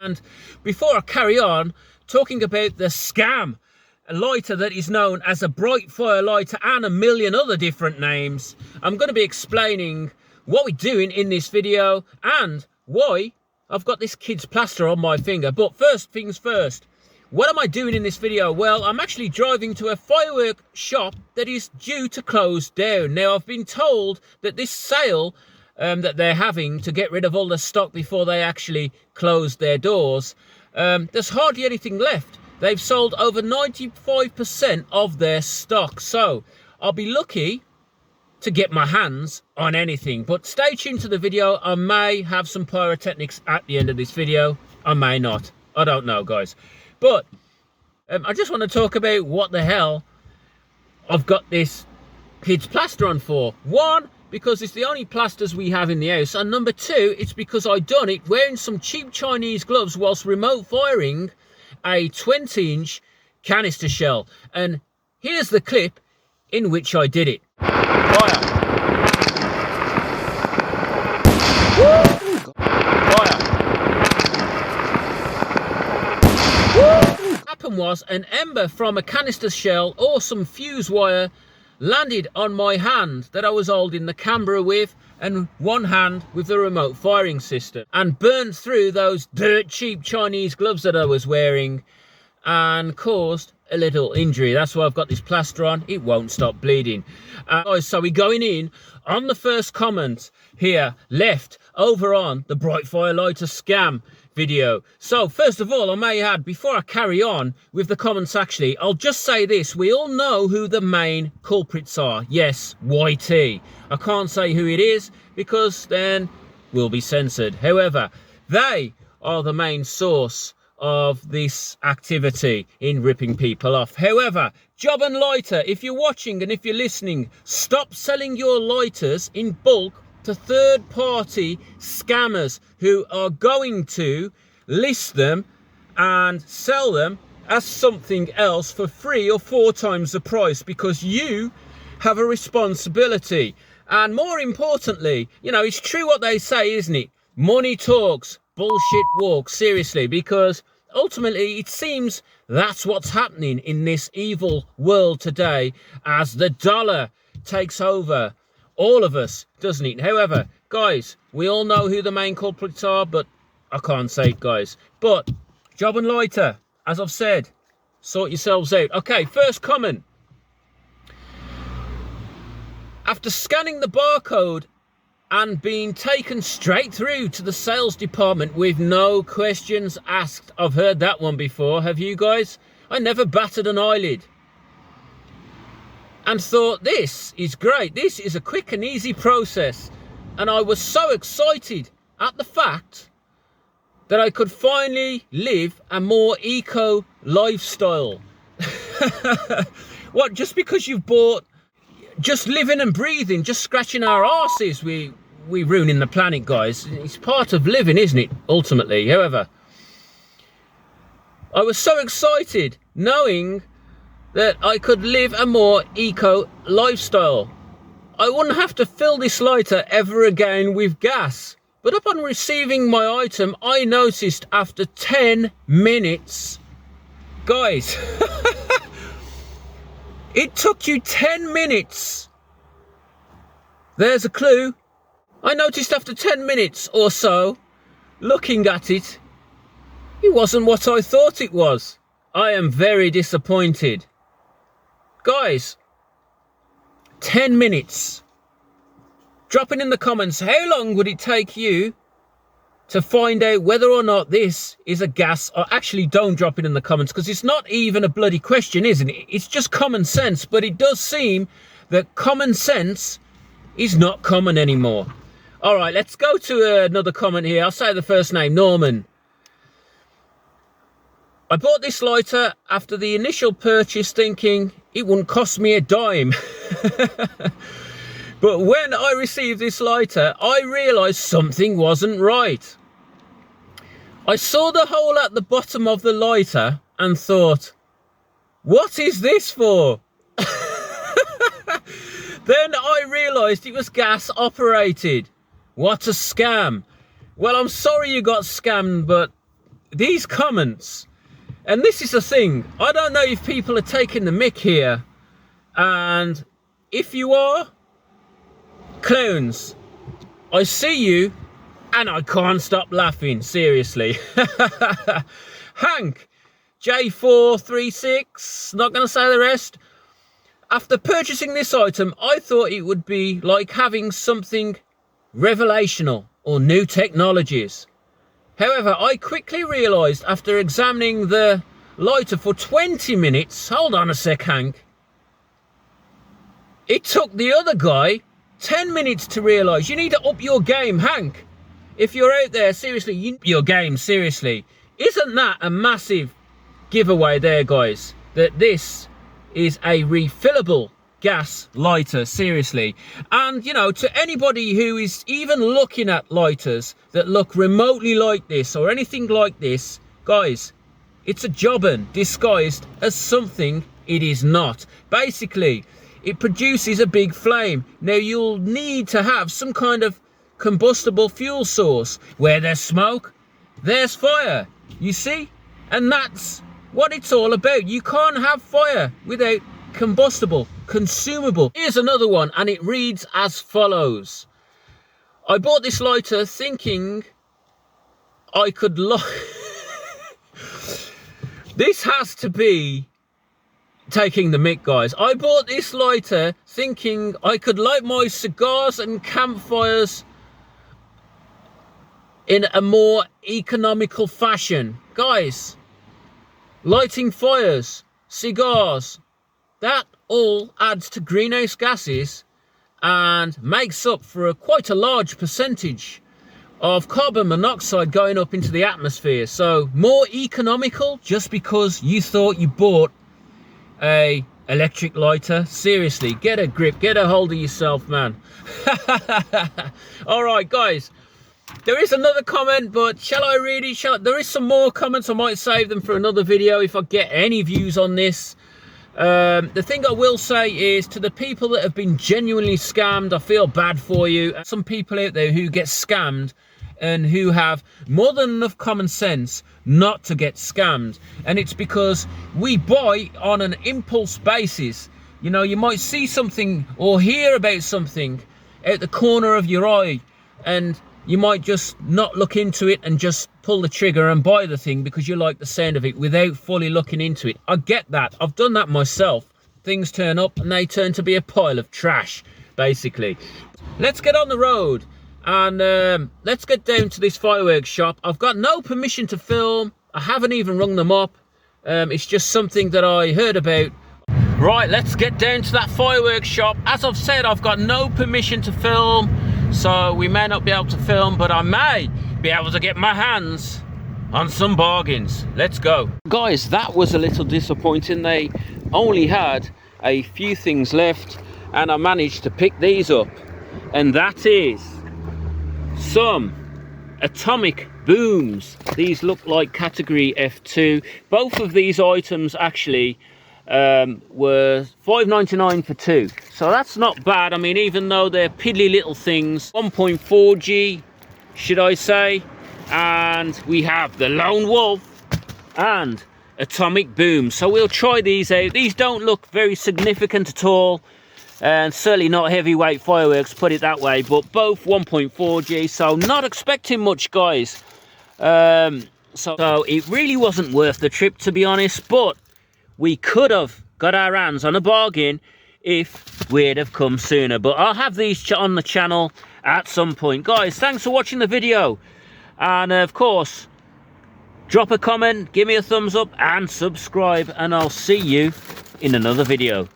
And before I carry on talking about the scam lighter that is known as a Voltfire Lighter and a million other different names, I'm going to be explaining what we're doing in this video and why I've got this kid's plaster on my finger. But first things first, what am I doing in this video? Well, I'm actually driving to a firework shop that is due to close down. Now, I've been told that this sale that they're having to get rid of all the stock before they actually close their doors, there's hardly anything left. They've sold over 95% of their stock. So I'll be lucky to get my hands on anything. But stay tuned to the video. I may have some pyrotechnics at the end of this video. I may not. I don't know, guys. But I just want to talk about what the hell I've got this kid's plaster on for. One, because it's the only plasters we have in the house. And number two, it's because I done it wearing some cheap Chinese gloves whilst remote firing a 20-inch canister shell. And here's the clip in which I did it. Fire. Woo! Fire. Woo! What happened was an ember from a canister shell or some fuse wire landed on my hand that I was holding the camera with and one hand with the remote firing system and burned through those dirt cheap Chinese gloves that I was wearing and caused a little injury. That's why I've got this plaster on. It won't stop bleeding. So we're going in on the first comment here left over on the Voltfire Lighter scam video. So first of all, I may add, before I carry on with the comments, actually, I'll just say this. We all know who the main culprits are. Yes, YT. I can't say who it is because then we'll be censored. However, they are the main source of this activity in ripping people off. However, Job and Lighter, if you're watching and if you're listening, stop selling your lighters in bulk to third-party scammers who are going to list them and sell them as something else for 3 or 4 times the price, because you have a responsibility. And more importantly, you know, it's true what they say, isn't it? Money talks, bullshit walks. Seriously, because ultimately it seems that's what's happening in this evil world today as the dollar takes over all of us, doesn't it? However, guys, we all know who the main culprits are, but I can't say it, guys. But Job and Lighter, as I've said, sort yourselves out. Okay, first comment. After scanning the barcode and being taken straight through to the sales department with no questions asked. I've heard that one before. Have you guys? I never batted an eyelid and thought, this is great. This is a quick and easy process. And I was so excited at the fact that I could finally live a more eco lifestyle. What, just because you've bought just living and breathing, just scratching our arses, we ruining the planet, guys. It's part of living, isn't it, ultimately? However, I was so excited knowing that I could live a more eco lifestyle. I wouldn't have to fill this lighter ever again with gas. But upon receiving my item, I noticed after 10 minutes, guys, it took you 10 minutes. There's a clue. I noticed after 10 minutes or so, looking at it, it wasn't what I thought it was. I am very disappointed. Guys, 10 minutes. Dropping in the comments, how long would it take you to find out whether or not this is a gas? Or actually, don't drop it in the comments, because it's not even a bloody question, isn't it? It's just common sense. But it does seem that common sense is not common anymore. All right, let's go to another comment here. I'll say the first name, Norman. I bought this lighter after the initial purchase thinking it wouldn't cost me a dime. But when I received this lighter, I realised something wasn't right. I saw the hole at the bottom of the lighter and thought, what is this for? Then I realised it was gas operated. What a scam. Well, I'm sorry you got scammed, but these comments, and this is the thing, I don't know if people are taking the mick here, and if you are, clowns, I see you and I can't stop laughing, seriously. Hank J436, not gonna say the rest. After purchasing this item, I thought it would be like having something revelational or new technologies. However, I quickly realised after examining the lighter for 20 minutes, hold on a sec, Hank, it took the other guy 10 minutes to realise. You need to up your game, Hank. If you're out there, seriously, you up your game, seriously. Isn't that a massive giveaway there, guys? That this is a refillable gas lighter, seriously. And, you know, to anybody who is even looking at lighters that look remotely like this or anything like this, guys, it's a jobbin disguised as something it is not. Basically, it produces a big flame. Now, you'll need to have some kind of combustible fuel source. Where there's smoke, there's fire, you see? And that's what it's all about. You can't have fire without combustible, consumable. Here's another one, and it reads as follows. I bought this lighter thinking I could This has to be taking the mick, guys. I bought this lighter thinking I could light my cigars and campfires in a more economical fashion. Guys, lighting fires, cigars, that all adds to greenhouse gases and makes up for quite a large percentage of carbon monoxide going up into the atmosphere. So more economical just because you thought you bought a electric lighter? Seriously, get a grip, get a hold of yourself, man. All right, guys, there is another comment, but shall I read it? There is some more comments. I might save them for another video if I get any views on this. The thing I will say is, to the people that have been genuinely scammed, I feel bad for you. Some people out there who get scammed and who have more than enough common sense not to get scammed. And it's because we buy on an impulse basis. You know, you might see something or hear about something out the corner of your eye, and you might just not look into it and just pull the trigger and buy the thing because you like the sound of it without fully looking into it. I get that. I've done that myself. Things turn up and they turn to be a pile of trash, basically. Let's get on the road and let's get down to this fireworks shop. I've got no permission to film. I haven't even rung them up. It's just something that I heard about. Right, let's get down to that fireworks shop. As I've said, I've got no permission to film, so we may not be able to film, but I may be able to get my hands on some bargains. Let's go. Guys, that was a little disappointing. They only had a few things left, and I managed to pick these up. And that is some atomic booms. These look like category F2. Both of these items actually were $5.99 for two, so that's not bad. I mean, even though they're piddly little things, 1.4G should I say, and we have the Lone Wolf and atomic boom. So we'll try these out. These don't look very significant at all, and certainly not heavyweight fireworks, put it that way, but both 1.4G, so not expecting much, guys. So it really wasn't worth the trip, to be honest, but we could have got our hands on a bargain if we'd have come sooner. But I'll have these on the channel at some point. Guys, thanks for watching the video. And of course, drop a comment, give me a thumbs up and subscribe. And I'll see you in another video.